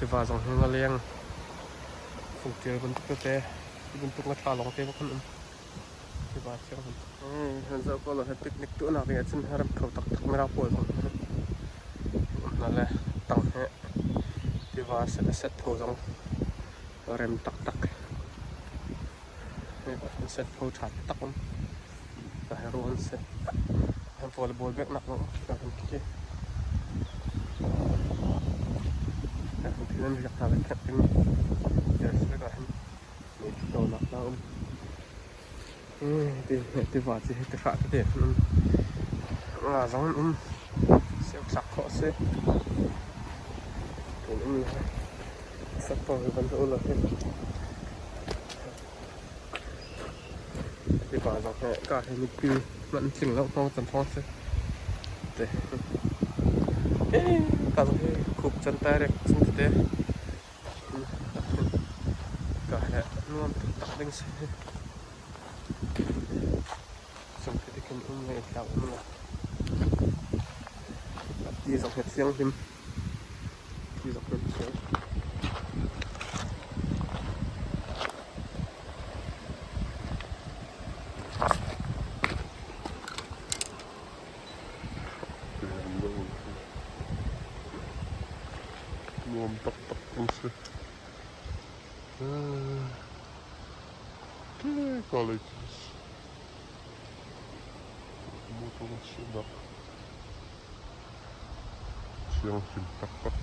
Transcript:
thì vào dòng hương liang phục chơi bên tục tê bên tục là thả lỏng tê con thì vào chơi hiện giờ có là picnic tụi nào thì xin harap khẩu tắc tắc mera bồi không là tăng hệ thì vào sẽ set hồ dòng rem tắc tắc set hồ chặt tắc không là hero sẽ volleyball back nặng không là cái thì nên việc nào bên cạnh cái giờ sẽ là đồ nặng đâu thì vào thì phạt cái điểm là giống sẽ sạc họ sẽ thì nó sắp vào vẫn chỗ là hết thì vào dọc hệ cả hình như vẫn chỉnh lâu phong tầm phong sẽ để cả dọc cục chân tay đẹp chân thế cả hệ luôn tắc đinh sẽ xong cái kinh này tạo luôn đi dọc hệ xiang thêm đi dọc hệ xiang muam tak tak terus college motor sudah siang tak tak